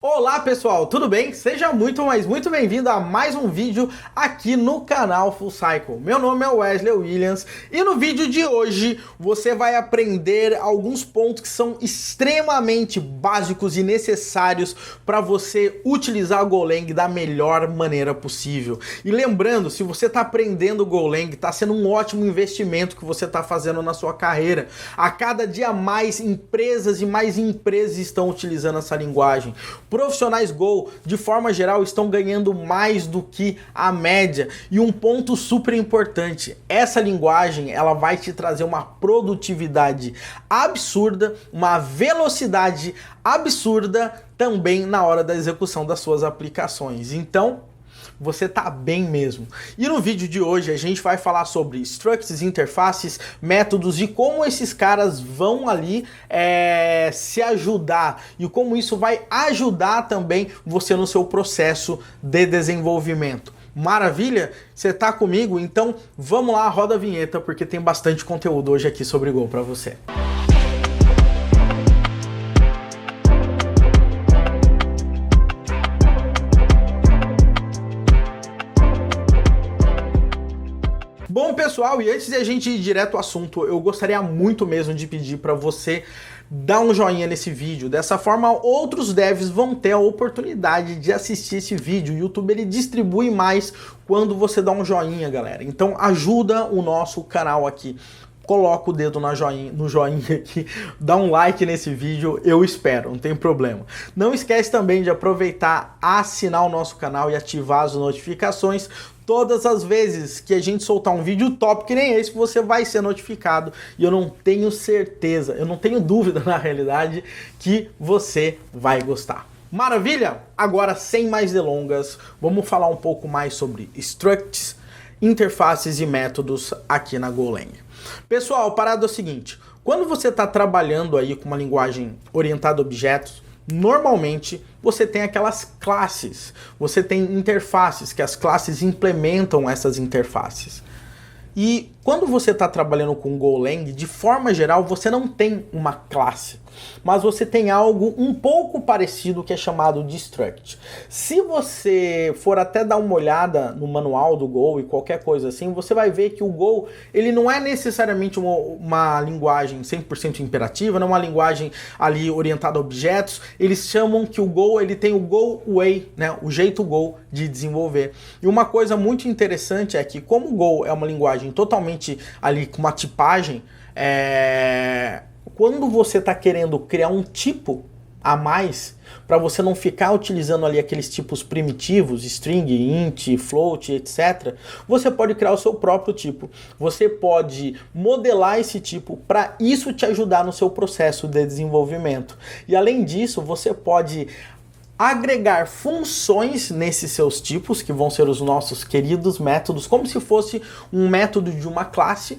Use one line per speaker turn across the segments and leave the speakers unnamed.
Olá pessoal, tudo bem? Seja muito bem-vindo a mais um vídeo aqui no canal Full Cycle. Meu nome é Wesley Williams e no vídeo de hoje você vai aprender alguns pontos que são extremamente básicos e necessários para você utilizar o Golang da melhor maneira possível. E lembrando, se você está aprendendo o Golang, está sendo um ótimo investimento que você está fazendo na sua carreira. A cada dia mais empresas estão utilizando essa linguagem. Profissionais Go, de forma geral, estão ganhando mais do que a média. E um ponto super importante, essa linguagem ela vai te trazer uma produtividade absurda, uma velocidade absurda também na hora da execução das suas aplicações. Então, você tá bem mesmo. E no vídeo de hoje a gente vai falar sobre structs, interfaces, métodos e como esses caras vão ali se ajudar e como isso vai ajudar também você no seu processo de desenvolvimento. Maravilha? Você tá comigo? Então vamos lá, roda a vinheta porque tem bastante conteúdo hoje aqui sobre Go para você. Bom pessoal, e antes de a gente ir direto ao assunto, eu gostaria muito mesmo de pedir para você dar um joinha nesse vídeo. Dessa forma, outros devs vão ter a oportunidade de assistir esse vídeo. O YouTube ele distribui mais quando você dá um joinha, galera. Então ajuda o nosso canal aqui. Coloca o dedo no joinha aqui, dá um like nesse vídeo, eu espero, não tem problema. Não esquece também de aproveitar, assinar o nosso canal e ativar as notificações. Todas as vezes que a gente soltar um vídeo top que nem esse, você vai ser notificado. E eu não tenho certeza, eu não tenho dúvida na realidade que você vai gostar. Maravilha? Agora, sem mais delongas, vamos falar um pouco mais sobre structs, interfaces e métodos aqui na Golang. Pessoal, a parada é o seguinte, quando você está trabalhando aí com uma linguagem orientada a objetos, normalmente você tem aquelas classes, você tem interfaces, que as classes implementam essas interfaces. E quando você está trabalhando com Golang, de forma geral, você não tem uma classe, mas você tem algo um pouco parecido que é chamado de struct. Se você for até dar uma olhada no manual do Go e qualquer coisa assim, você vai ver que o Go ele não é necessariamente uma linguagem 100% imperativa, não é uma linguagem ali orientada a objetos. Eles chamam que o Go ele tem o Go Way, né, o jeito Go de desenvolver. E uma coisa muito interessante é que como o Go é uma linguagem totalmente ali com uma tipagem, quando você está querendo criar um tipo a mais, para você não ficar utilizando ali aqueles tipos primitivos, string, int, float, etc., você pode criar o seu próprio tipo. Você pode modelar esse tipo para isso te ajudar no seu processo de desenvolvimento. E além disso, você pode agregar funções nesses seus tipos, que vão ser os nossos queridos métodos, como se fosse um método de uma classe.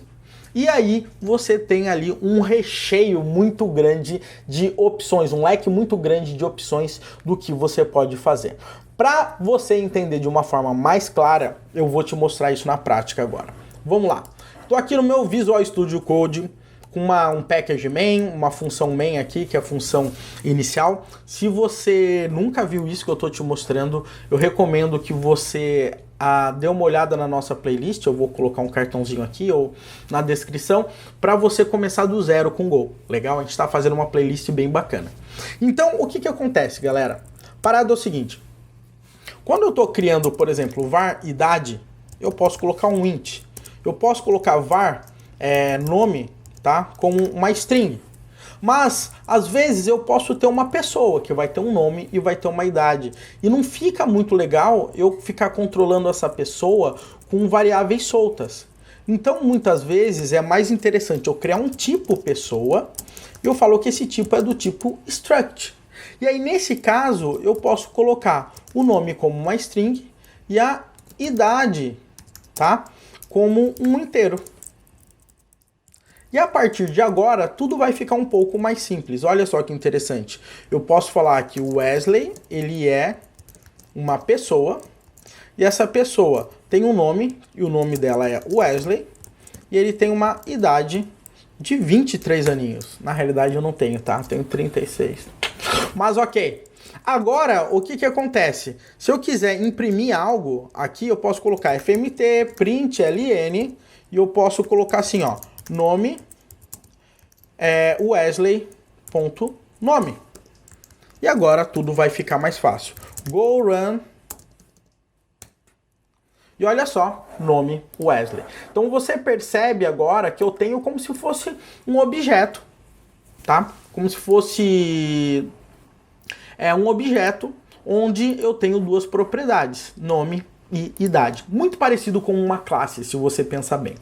E aí você tem ali um recheio muito grande de opções, um leque muito grande de opções do que você pode fazer. Para você entender de uma forma mais clara, eu vou te mostrar isso na prática agora. Vamos lá. Estou aqui no meu Visual Studio Code, com um package main, uma função main aqui, que é a função inicial. Se você nunca viu isso que eu estou te mostrando, eu recomendo que você dê uma olhada na nossa playlist. Eu vou colocar um cartãozinho aqui ou na descrição, para você começar do zero com Go. Legal? A gente está fazendo uma playlist bem bacana. Então, o que acontece, galera? Parada é o seguinte. Quando eu estou criando, por exemplo, var idade, eu posso colocar um int. Eu posso colocar var nome, tá? Como uma string. Mas, às vezes, eu posso ter uma pessoa que vai ter um nome e vai ter uma idade. E não fica muito legal eu ficar controlando essa pessoa com variáveis soltas. Então, muitas vezes, é mais interessante eu criar um tipo pessoa e eu falo que esse tipo é do tipo struct. E aí, nesse caso, eu posso colocar o nome como uma string e a idade, tá? Como um inteiro. E a partir de agora, tudo vai ficar um pouco mais simples. Olha só que interessante. Eu posso falar que o Wesley, ele é uma pessoa, e essa pessoa tem um nome, e o nome dela é Wesley, e ele tem uma idade de 23 aninhos. Na realidade eu não tenho, tá? Eu tenho 36. Mas ok. Agora, o que que acontece? Se eu quiser imprimir algo, aqui eu posso colocar fmt print ln e eu posso colocar assim, ó, nome Wesley.nome. E agora tudo vai ficar mais fácil. Go run. E olha só, nome Wesley. Então você percebe agora que eu tenho como se fosse um objeto, tá? Como se fosse um objeto onde eu tenho duas propriedades, nome e idade. Muito parecido com uma classe, se você pensar bem.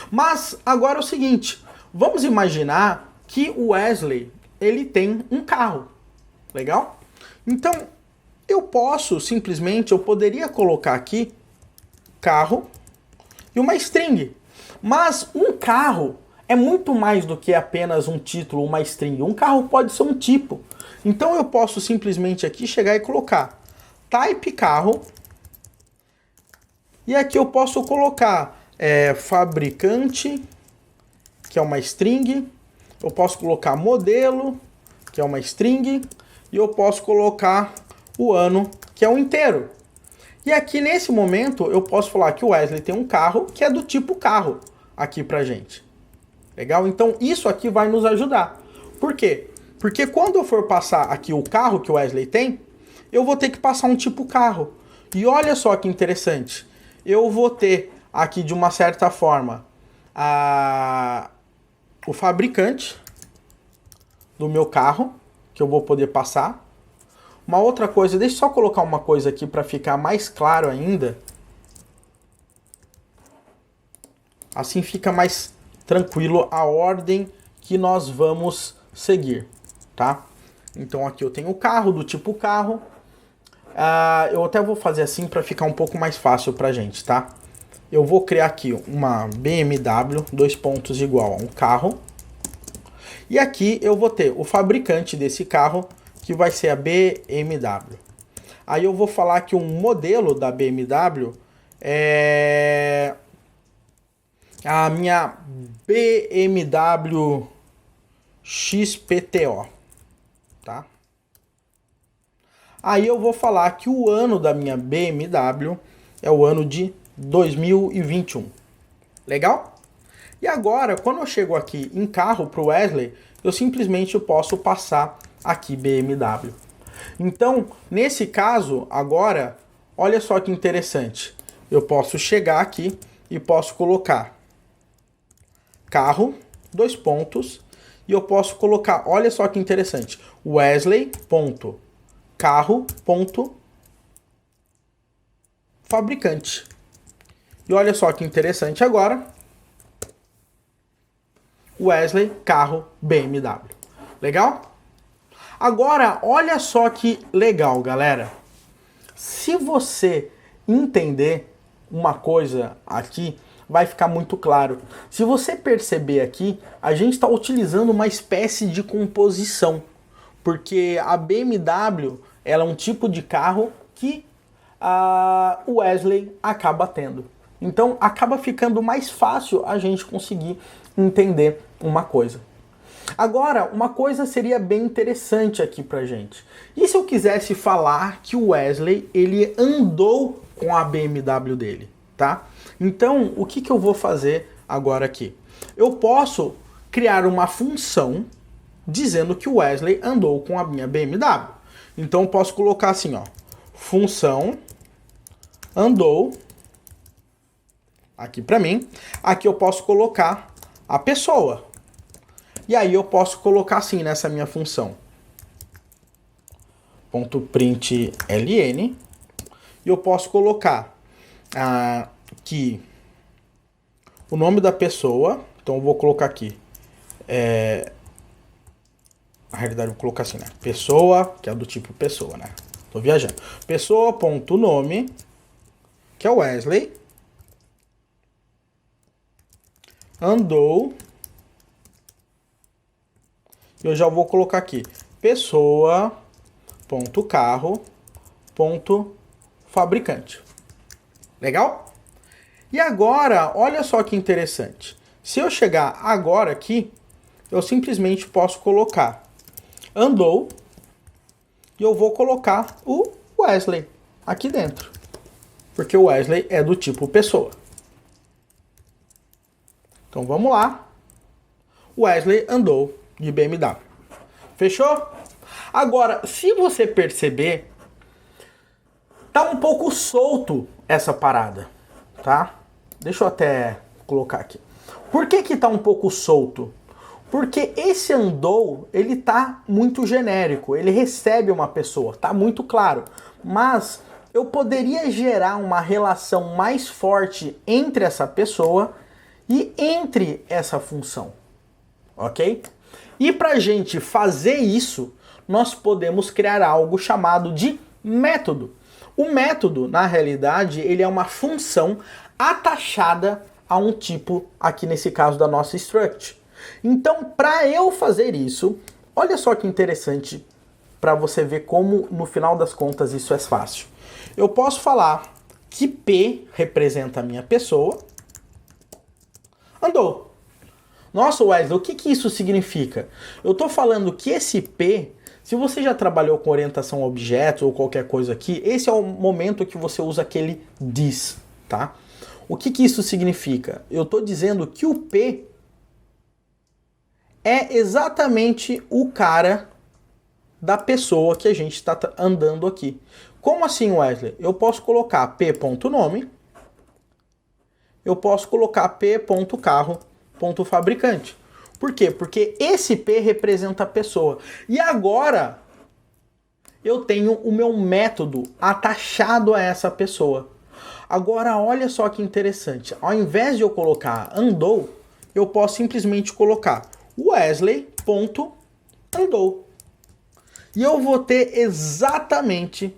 Mas agora é o seguinte, vamos imaginar que o Wesley, ele tem um carro, legal? Então, eu poderia colocar aqui carro e uma string. Mas um carro é muito mais do que apenas um título, uma string. Um carro pode ser um tipo. Então eu posso simplesmente aqui chegar e colocar type carro. E aqui eu posso colocar fabricante, que é uma string. Eu posso colocar modelo, que é uma string. E eu posso colocar o ano, que é um inteiro. E aqui nesse momento eu posso falar que o Wesley tem um carro que é do tipo carro aqui pra gente. Legal? Então isso aqui vai nos ajudar. Por quê? Porque quando eu for passar aqui o carro que o Wesley tem, eu vou ter que passar um tipo carro. E olha só que interessante. Eu vou ter aqui de uma certa forma o fabricante do meu carro, que eu vou poder passar. Uma outra coisa, deixa eu só colocar uma coisa aqui para ficar mais claro ainda. Assim fica mais tranquilo a ordem que nós vamos seguir, tá? Então aqui eu tenho o carro do tipo carro. Eu até vou fazer assim para ficar um pouco mais fácil pra gente, tá? Eu vou criar aqui uma BMW, dois pontos igual a um carro. E aqui eu vou ter o fabricante desse carro, que vai ser a BMW. Aí eu vou falar que um modelo da BMW é a minha BMW XPTO, tá? Aí eu vou falar que o ano da minha BMW é o ano de 2021. Legal? E agora, quando eu chego aqui em carro para o Wesley, eu simplesmente posso passar aqui BMW. Então, nesse caso, agora, olha só que interessante. Eu posso chegar aqui e posso colocar carro, dois pontos, e eu posso colocar, olha só que interessante, Wesley.carro.fabricante. E olha só que interessante agora, Wesley, carro, BMW. Legal? Agora, olha só que legal, galera. Se você entender uma coisa aqui, vai ficar muito claro. Se você perceber aqui, a gente está utilizando uma espécie de composição, porque a BMW ela é um tipo de carro que o Wesley acaba tendo. Então, acaba ficando mais fácil a gente conseguir entender uma coisa. Agora, uma coisa seria bem interessante aqui pra gente. E se eu quisesse falar que o Wesley, ele andou com a BMW dele, tá? Então, o que que eu vou fazer agora aqui? Eu posso criar uma função dizendo que o Wesley andou com a minha BMW. Então, eu posso colocar assim, ó, função andou, aqui pra mim. Aqui eu posso colocar a pessoa. E aí eu posso colocar assim nessa minha função. .println. E eu posso colocar aqui o nome da pessoa. Então eu vou colocar aqui. Na realidade eu vou colocar assim, né? Pessoa, que é do tipo pessoa, né? Tô viajando. Pessoa.nome, que é o Wesley. Andou. Eu já vou colocar aqui pessoa.carro.fabricante. Legal? E agora, olha só que interessante. Se eu chegar agora aqui, eu simplesmente posso colocar andou e eu vou colocar o Wesley aqui dentro, porque o Wesley é do tipo pessoa. Então vamos lá. Wesley andou de BMW. Fechou? Agora, se você perceber, tá um pouco solto essa parada, tá? Deixa eu até colocar aqui. Por que que tá um pouco solto? Porque esse andou, ele tá muito genérico, ele recebe uma pessoa, tá muito claro. Mas eu poderia gerar uma relação mais forte entre essa pessoa e entre essa função, ok? E pra gente fazer isso, nós podemos criar algo chamado de método. O método, na realidade, ele é uma função atachada a um tipo, aqui nesse caso da nossa struct. Então, para eu fazer isso, olha só que interessante para você ver como, no final das contas, isso é fácil. Eu posso falar que P representa a minha pessoa. Andou. Nossa, Wesley, o que que isso significa? Eu estou falando que esse P, se você já trabalhou com orientação a objetos ou qualquer coisa aqui, esse é o momento que você usa aquele this, tá? O que que isso significa? Eu estou dizendo que o P é exatamente o cara da pessoa que a gente está andando aqui. Como assim, Wesley? Eu posso colocar p.nome, eu posso colocar p.carro.fabricante. Por quê? Porque esse P representa a pessoa. E agora eu tenho o meu método atachado a essa pessoa. Agora olha só que interessante. Ao invés de eu colocar andou, eu posso simplesmente colocar Wesley.andou. E eu vou ter exatamente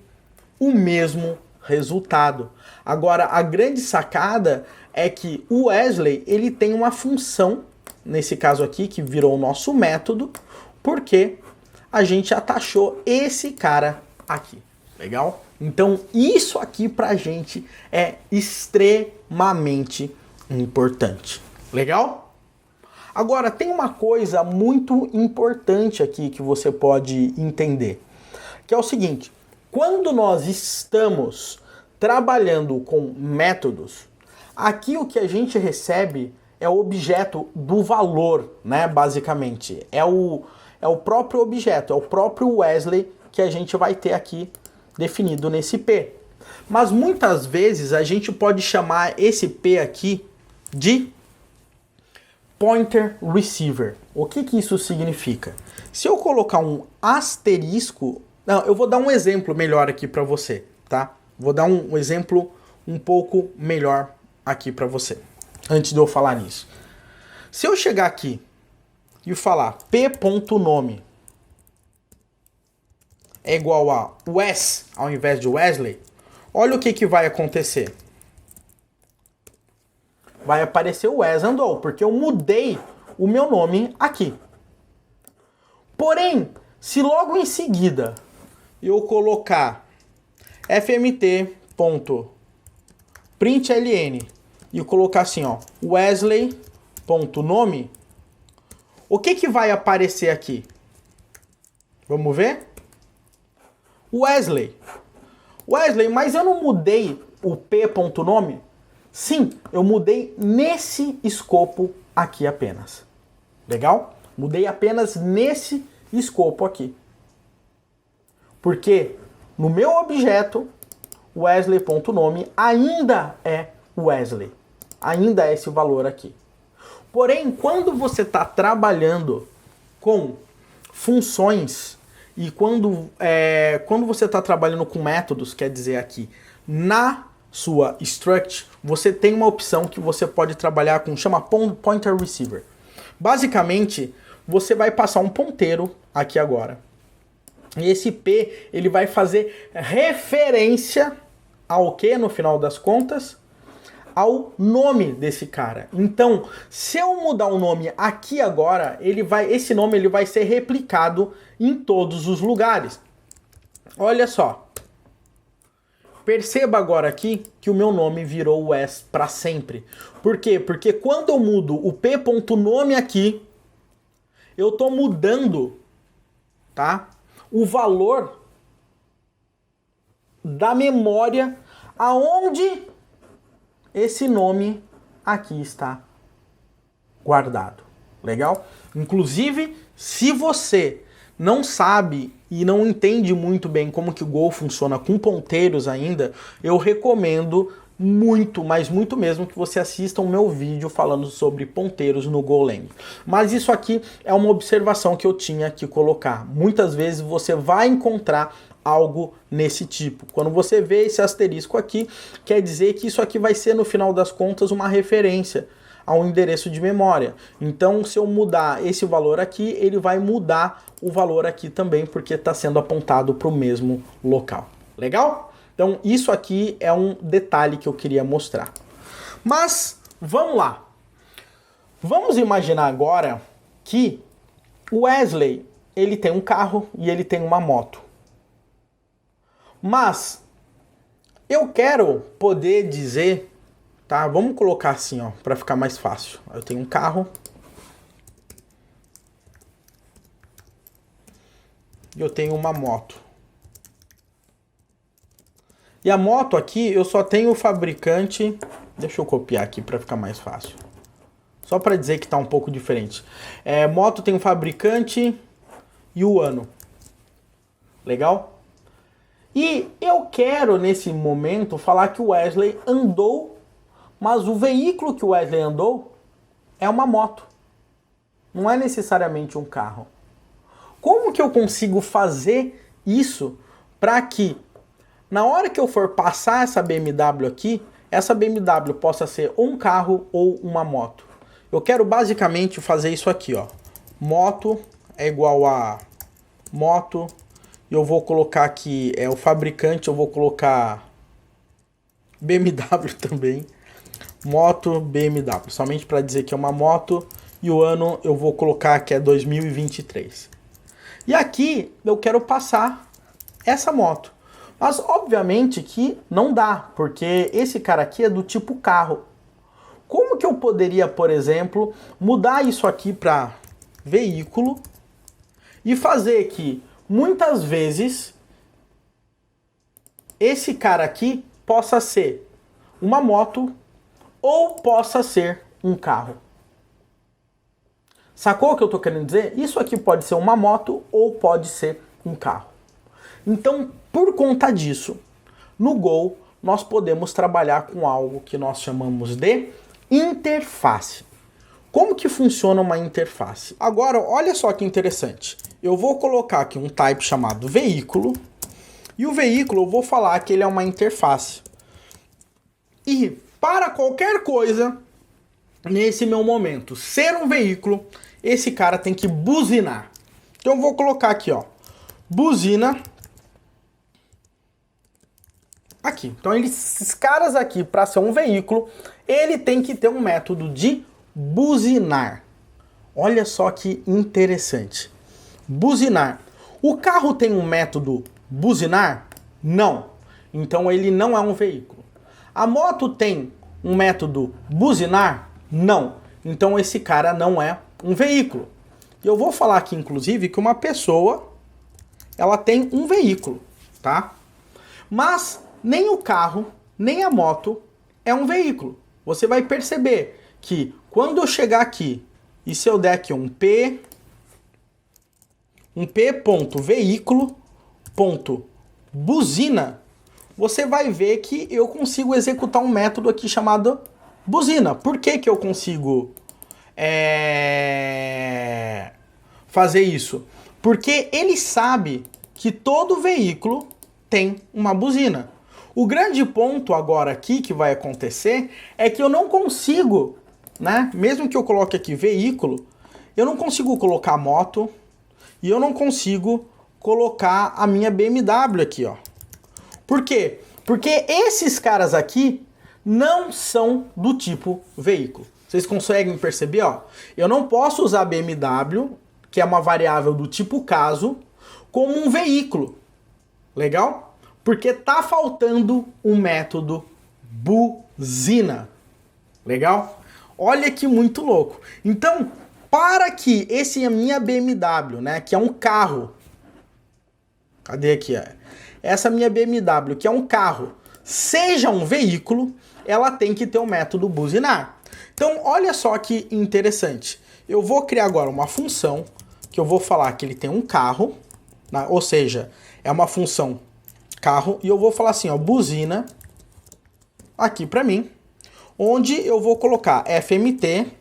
o mesmo resultado. Agora, a grande sacada é que o Wesley, ele tem uma função, nesse caso aqui, que virou o nosso método, porque a gente atachou esse cara aqui. Legal? Então, isso aqui pra gente é extremamente importante. Legal? Agora, tem uma coisa muito importante aqui que você pode entender, que é o seguinte: quando nós estamos trabalhando com métodos, aqui o que a gente recebe é o objeto do valor, né, basicamente. É o próprio objeto, é o próprio Wesley que a gente vai ter aqui definido nesse P. Mas muitas vezes a gente pode chamar esse P aqui de pointer receiver. O que que isso significa? Se eu colocar um asterisco... Não, eu vou dar um exemplo melhor aqui para você, tá? Vou dar um exemplo um pouco melhor aqui para você, antes de eu falar nisso. Se eu chegar aqui e falar p.nome é igual a Wes ao invés de Wesley, olha o que que vai acontecer. Vai aparecer o Wes andou, porque eu mudei o meu nome aqui. Porém, se logo em seguida eu colocar fmt.println e eu colocar assim, ó, Wesley.nome, o que que vai aparecer aqui? Vamos ver? Wesley. Wesley, mas eu não mudei o p.nome? Sim, eu mudei nesse escopo aqui apenas. Legal? Mudei apenas nesse escopo aqui. Porque no meu objeto, Wesley.nome ainda é Wesley. Ainda é esse valor aqui. Porém, quando você está trabalhando com funções e quando você está trabalhando com métodos, quer dizer aqui, na sua struct, você tem uma opção que você pode trabalhar com, chama pointer receiver. Basicamente, você vai passar um ponteiro aqui agora. E esse P, ele vai fazer referência ao que, no final das contas? Ao nome desse cara. Então, se eu mudar o nome aqui agora, esse nome ele vai ser replicado em todos os lugares. Olha só. Perceba agora aqui que o meu nome virou Wes para sempre. Por quê? Porque quando eu mudo o p.nome aqui, eu estou mudando, tá? O valor da memória aonde esse nome aqui está guardado. Legal? Inclusive, se você não sabe e não entende muito bem como que o Go funciona com ponteiros ainda, eu recomendo muito, mas muito mesmo, que você assista o meu vídeo falando sobre ponteiros no Golang. Mas isso aqui é uma observação que eu tinha que colocar. Muitas vezes você vai encontrar algo nesse tipo. Quando você vê esse asterisco aqui, quer dizer que isso aqui vai ser, no final das contas, uma referência ao endereço de memória. Então, se eu mudar esse valor aqui, ele vai mudar o valor aqui também, porque está sendo apontado para o mesmo local. Legal? Então, isso aqui é um detalhe que eu queria mostrar. Mas, vamos lá. Vamos imaginar agora que o Wesley, ele tem um carro e ele tem uma moto. Mas, eu quero poder dizer, tá? Vamos colocar assim, ó, para ficar mais fácil. Eu tenho um carro. E eu tenho uma moto. E a moto aqui, eu só tenho o fabricante... Deixa eu copiar aqui para ficar mais fácil. Só para dizer que tá um pouco diferente. Moto tem o fabricante e o ano. Legal? E eu quero, nesse momento, falar que o Wesley andou, mas o veículo que o Wesley andou é uma moto. Não é necessariamente um carro. Como que eu consigo fazer isso para que, na hora que eu for passar essa BMW aqui, essa BMW possa ser ou um carro ou uma moto? Eu quero basicamente fazer isso aqui, ó. Moto é igual a moto. E eu vou colocar aqui, o fabricante, eu vou colocar BMW também. Moto BMW, somente para dizer que é uma moto. E o ano eu vou colocar que é 2023. E aqui eu quero passar essa moto. Mas obviamente que não dá, porque esse cara aqui é do tipo carro. Como que eu poderia, por exemplo, mudar isso aqui para veículo e fazer que muitas vezes esse cara aqui possa ser uma moto ou possa ser um carro? Sacou o que eu tô querendo dizer? Isso aqui pode ser uma moto ou pode ser um carro. Então, por conta disso, no Go, nós podemos trabalhar com algo que nós chamamos de interface. Como que funciona uma interface? Agora, olha só que interessante. Eu vou colocar aqui um type chamado veículo, e o veículo eu vou falar que ele é uma interface. E para qualquer coisa, nesse meu momento, ser um veículo, esse cara tem que buzinar. Então eu vou colocar aqui, ó, buzina. Aqui. Então esses caras aqui, para ser um veículo, ele tem que ter um método de buzinar. Olha só que interessante. Buzinar. O carro tem um método buzinar? Não. Então ele não é um veículo. A moto tem um método buzinar? Não. Então esse cara não é um veículo. E eu vou falar aqui, inclusive, que uma pessoa, ela tem um veículo, tá? Mas nem o carro, nem a moto é um veículo. Você vai perceber que quando eu chegar aqui e se eu der aqui um p.veículo.buzina, você vai ver que eu consigo executar um método aqui chamado buzina. Por que que eu consigo fazer isso? Porque ele sabe que todo veículo tem uma buzina. O grande ponto agora aqui que vai acontecer é que eu não consigo, né? Mesmo que eu coloque aqui veículo, eu não consigo colocar moto e eu não consigo colocar a minha BMW aqui, ó. Por quê? Porque esses caras aqui não são do tipo veículo. Vocês conseguem perceber, ó? Eu não posso usar BMW, que é uma variável do tipo caso, como um veículo. Legal? Porque tá faltando um método buzina. Legal? Olha que muito louco. Então, para que esse é a minha BMW, né, que é um carro. Cadê aqui? essa minha BMW, que é um carro, seja um veículo, ela tem que ter o método buzinar. Então, olha só que interessante. Eu vou criar agora uma função que eu vou falar que ele tem um carro, né? Ou seja, é uma função carro, e eu vou falar assim, ó, buzina aqui para mim, onde eu vou colocar fmt.println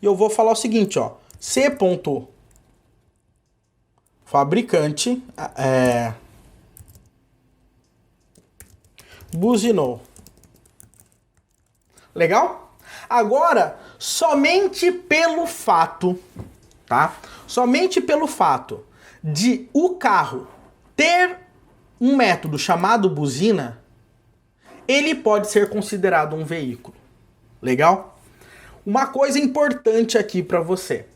e eu vou falar o seguinte, ó, c.fabricante buzinou. Legal? Agora, somente pelo fato, tá? Somente pelo fato de o carro ter um método chamado buzina, ele pode ser considerado um veículo. Legal? Uma coisa importante aqui para você.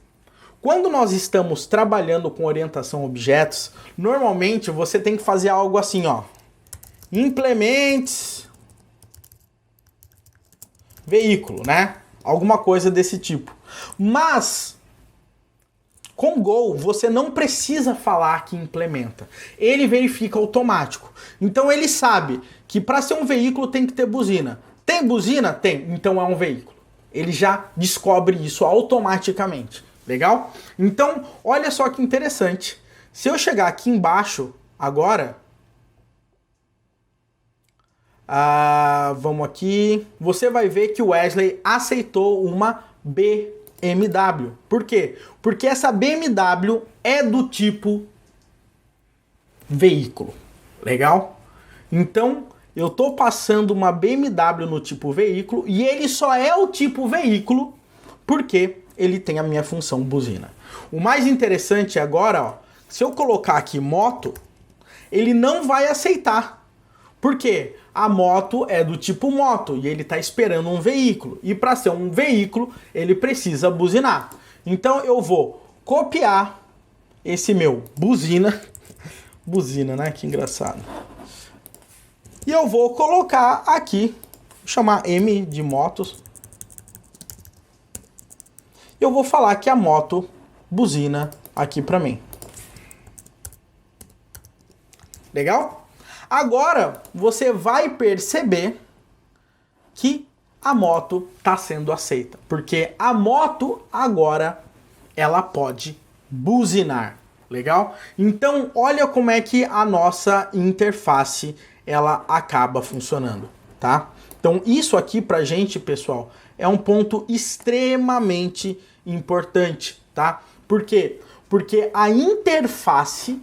Quando nós estamos trabalhando com orientação a objetos, normalmente você tem que fazer algo assim, ó. Implements veículo, né? Alguma coisa desse tipo. Mas com Go, você não precisa falar que implementa. Ele verifica automático. Então ele sabe que para ser um veículo tem que ter buzina. Tem buzina? Tem. Então é um veículo. Ele já descobre isso automaticamente. Legal? Então, olha só que interessante. Se eu chegar aqui embaixo agora, vamos aqui, você vai ver que o Wesley aceitou uma BMW. Por quê? Porque essa BMW é do tipo veículo. Legal? Então, eu estou passando uma BMW no tipo veículo e ele só é o tipo veículo porque ele tem a minha função buzina. O mais interessante agora, ó, se eu colocar aqui moto, ele não vai aceitar. Por quê? A moto é do tipo moto e ele está esperando um veículo. E para ser um veículo, ele precisa buzinar. Então eu vou copiar esse meu buzina. Buzina, né? Que engraçado. E eu vou colocar aqui, vou chamar M de motos. Eu vou falar que a moto buzina aqui para mim. Legal? Agora você vai perceber que a moto está sendo aceita, porque a moto agora ela pode buzinar. Legal? Então olha como é que a nossa interface ela acaba funcionando, tá? Então isso aqui pra gente, pessoal, é um ponto extremamente importante, tá? Por quê? Porque a interface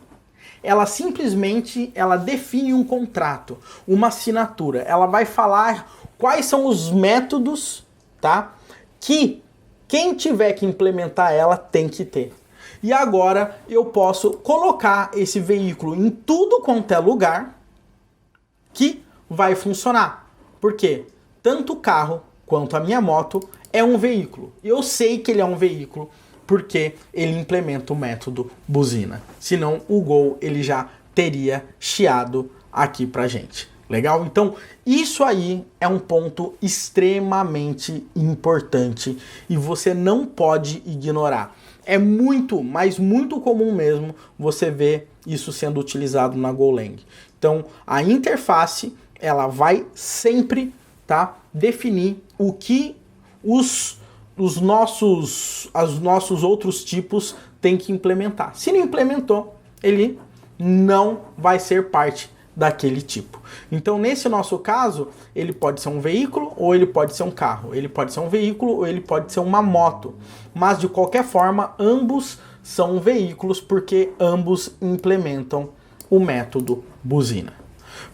ela simplesmente ela define um contrato, uma assinatura. Ela vai falar quais são os métodos, tá? Que quem tiver que implementar ela tem que ter. E agora eu posso colocar esse veículo em tudo quanto é lugar que vai funcionar. Por quê? Tanto o carro quanto a minha moto é um veículo. Eu sei que ele é um veículo porque ele implementa o método buzina. Senão o Go ele já teria chiado aqui pra gente. Legal? Então isso aí é um ponto extremamente importante e você não pode ignorar. É muito, mas muito comum mesmo você ver isso sendo utilizado na Golang. Então a interface ela vai sempre, tá, definir o que os nossos outros tipos têm que implementar. Se não implementou, ele não vai ser parte daquele tipo. Então, nesse nosso caso, ele pode ser um veículo ou ele pode ser um carro. Ele pode ser um veículo ou ele pode ser uma moto. Mas, de qualquer forma, ambos são veículos porque ambos implementam o método buzina.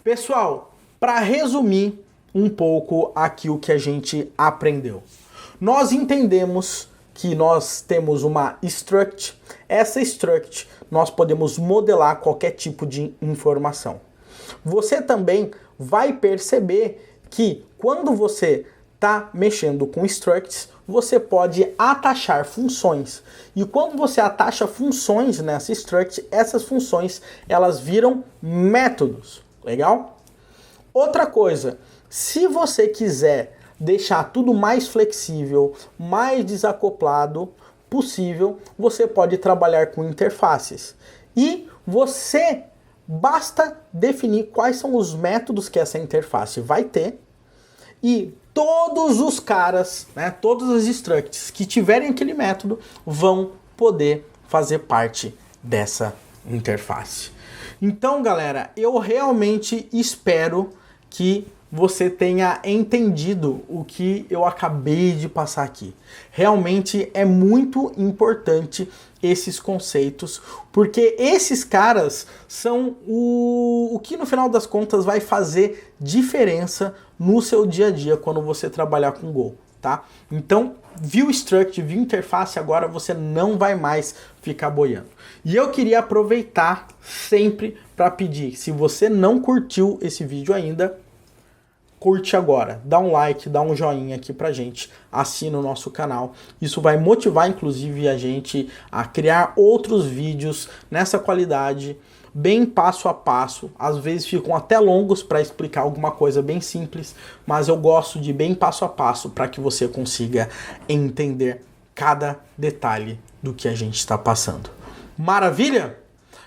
Pessoal, para resumir um pouco aqui o que a gente aprendeu. Nós entendemos que nós temos uma struct. Essa struct nós podemos modelar qualquer tipo de informação. Você também vai perceber que quando você está mexendo com structs, você pode atachar funções. E quando você atacha funções nessa struct, essas funções elas viram métodos. Legal? Outra coisa, se você quiser deixar tudo mais flexível, mais desacoplado, possível, você pode trabalhar com interfaces. E você basta definir quais são os métodos que essa interface vai ter, e todos os caras, né, todos os structs que tiverem aquele método vão poder fazer parte dessa interface. Então, galera, eu realmente espero que você tenha entendido o que eu acabei de passar aqui. Realmente é muito importante esses conceitos, porque esses caras são o que no final das contas vai fazer diferença no seu dia a dia quando você trabalhar com Go, tá? Então, viu struct, viu interface, agora você não vai mais ficar boiando. E eu queria aproveitar sempre para pedir, se você não curtiu esse vídeo ainda, curte agora, dá um like, dá um joinha aqui pra gente, assina o nosso canal. Isso vai motivar inclusive a gente a criar outros vídeos nessa qualidade, bem passo a passo. Às vezes ficam até longos para explicar alguma coisa bem simples, mas eu gosto de bem passo a passo para que você consiga entender cada detalhe do que a gente está passando. Maravilha?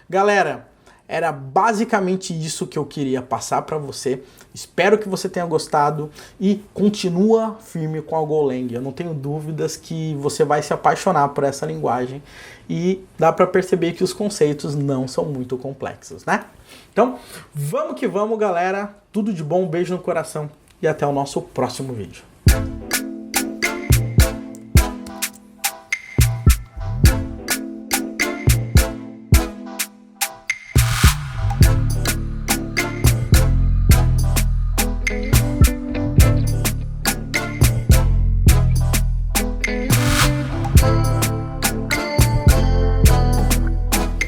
Galera, era basicamente isso que eu queria passar para você. Espero que você tenha gostado e continua firme com a Golang. Eu não tenho dúvidas que você vai se apaixonar por essa linguagem e dá para perceber que os conceitos não são muito complexos, né? Então, vamos que vamos, galera. Tudo de bom, um beijo no coração e até o nosso próximo vídeo.